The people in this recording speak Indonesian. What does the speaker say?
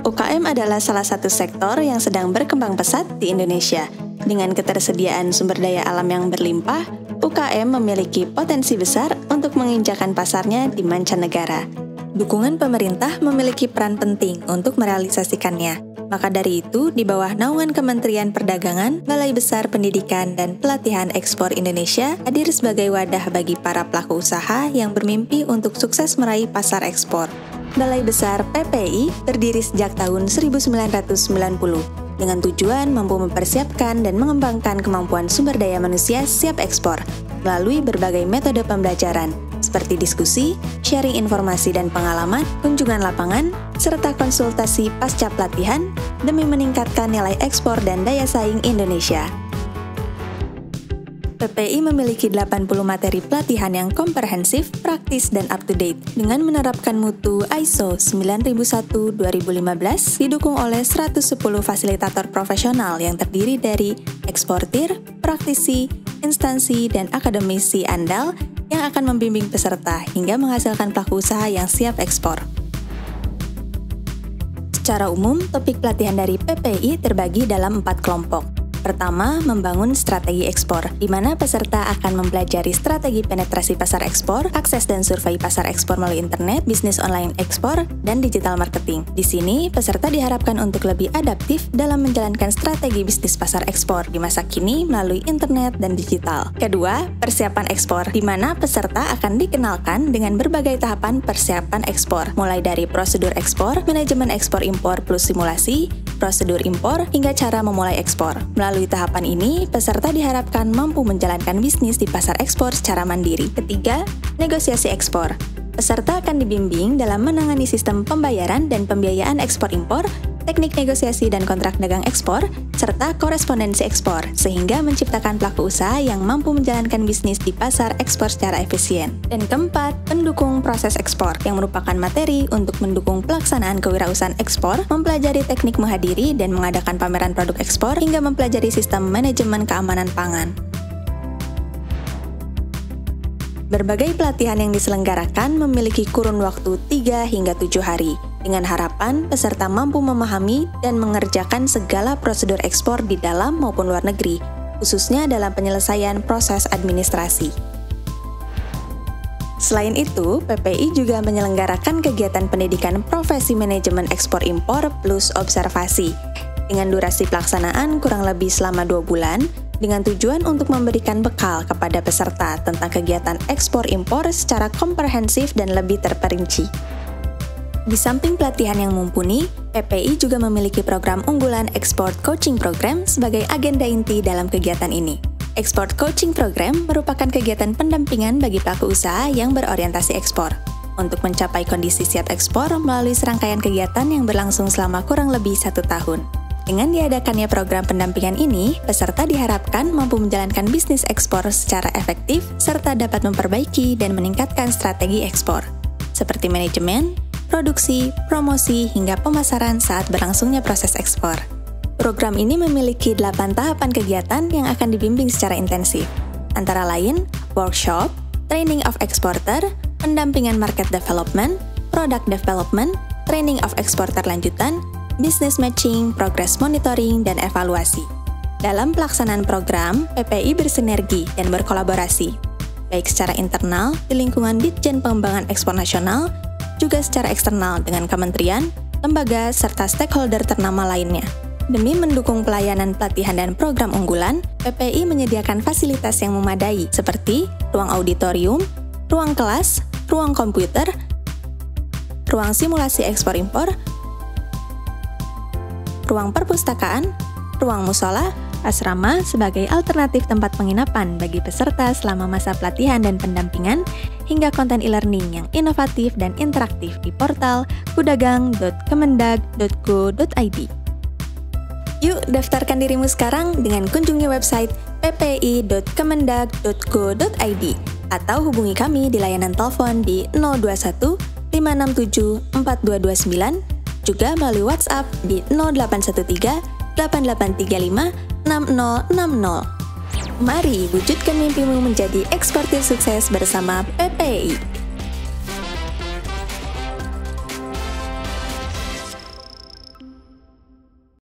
UKM adalah salah satu sektor yang sedang berkembang pesat di Indonesia. Dengan ketersediaan sumber daya alam yang berlimpah, UKM memiliki potensi besar untuk menginjakan pasarnya di mancanegara. Dukungan pemerintah memiliki peran penting untuk merealisasikannya. Maka dari itu, di bawah naungan Kementerian Perdagangan, Balai Besar Pendidikan dan Pelatihan Ekspor Indonesia hadir sebagai wadah bagi para pelaku usaha yang bermimpi untuk sukses meraih pasar ekspor. Balai Besar PPI berdiri sejak tahun 1990 dengan tujuan mampu mempersiapkan dan mengembangkan kemampuan sumber daya manusia siap ekspor melalui berbagai metode pembelajaran seperti diskusi, sharing informasi dan pengalaman, kunjungan lapangan, serta konsultasi pasca pelatihan demi meningkatkan nilai ekspor dan daya saing Indonesia. PPI memiliki 80 materi pelatihan yang komprehensif, praktis, dan up-to-date dengan menerapkan mutu ISO 9001-2015 didukung oleh 110 fasilitator profesional yang terdiri dari eksportir, praktisi, instansi, dan akademisi andal yang akan membimbing peserta hingga menghasilkan pelaku usaha yang siap ekspor. Secara umum, topik pelatihan dari PPI terbagi dalam 4 kelompok. Pertama, membangun strategi ekspor, di mana peserta akan mempelajari strategi penetrasi pasar ekspor, akses dan survei pasar ekspor melalui internet, bisnis online ekspor, dan digital marketing. Di sini, peserta diharapkan untuk lebih adaptif dalam menjalankan strategi bisnis pasar ekspor di masa kini melalui internet dan digital. Kedua, persiapan ekspor, di mana peserta akan dikenalkan dengan berbagai tahapan persiapan ekspor, mulai dari prosedur ekspor, manajemen ekspor-impor plus simulasi, prosedur impor, hingga cara memulai ekspor. Melalui tahapan ini, peserta diharapkan mampu menjalankan bisnis di pasar ekspor secara mandiri. Ketiga, negosiasi ekspor. Peserta akan dibimbing dalam menangani sistem pembayaran dan pembiayaan ekspor-impor, teknik negosiasi dan kontrak dagang ekspor, serta korespondensi ekspor, sehingga menciptakan pelaku usaha yang mampu menjalankan bisnis di pasar ekspor secara efisien. Dan keempat, pendukung proses ekspor, yang merupakan materi untuk mendukung pelaksanaan kewirausahaan ekspor, mempelajari teknik menghadiri dan mengadakan pameran produk ekspor, hingga mempelajari sistem manajemen keamanan pangan. Berbagai pelatihan yang diselenggarakan memiliki kurun waktu 3 hingga 7 hari, dengan harapan peserta mampu memahami dan mengerjakan segala prosedur ekspor di dalam maupun luar negeri, khususnya dalam penyelesaian proses administrasi. Selain itu, PPI juga menyelenggarakan kegiatan pendidikan profesi manajemen ekspor-impor plus observasi, dengan durasi pelaksanaan kurang lebih selama 2 bulan, dengan tujuan untuk memberikan bekal kepada peserta tentang kegiatan ekspor-impor secara komprehensif dan lebih terperinci. Di samping pelatihan yang mumpuni, PPI juga memiliki program unggulan Export Coaching Program sebagai agenda inti dalam kegiatan ini. Export Coaching Program merupakan kegiatan pendampingan bagi pelaku usaha yang berorientasi ekspor, untuk mencapai kondisi siap ekspor melalui serangkaian kegiatan yang berlangsung selama kurang lebih 1 tahun. Dengan diadakannya program pendampingan ini, peserta diharapkan mampu menjalankan bisnis ekspor secara efektif serta dapat memperbaiki dan meningkatkan strategi ekspor, seperti manajemen, produksi, promosi, hingga pemasaran saat berlangsungnya proses ekspor. Program ini memiliki 8 tahapan kegiatan yang akan dibimbing secara intensif, antara lain workshop, training of exporter, pendampingan market development, product development, training of exporter lanjutan, business matching, progress monitoring, dan evaluasi. Dalam pelaksanaan program, PPI bersinergi dan berkolaborasi, baik secara internal di lingkungan Ditjen Pengembangan Ekspor Nasional, juga secara eksternal dengan kementerian, lembaga, serta stakeholder ternama lainnya. Demi mendukung pelayanan pelatihan dan program unggulan, PPI menyediakan fasilitas yang memadai seperti ruang auditorium, ruang kelas, ruang komputer, ruang simulasi ekspor-impor, ruang perpustakaan, ruang musola, asrama sebagai alternatif tempat penginapan bagi peserta selama masa pelatihan dan pendampingan, hingga konten e-learning yang inovatif dan interaktif di portal kudagang.kemendag.go.id. Yuk, daftarkan dirimu sekarang dengan kunjungi website ppi.kemendag.go.id atau hubungi kami di layanan telepon di 021 567 4229, juga melalui WhatsApp di 0813 8835 6060. Mari wujudkan mimpimu menjadi eksportir sukses bersama PPI.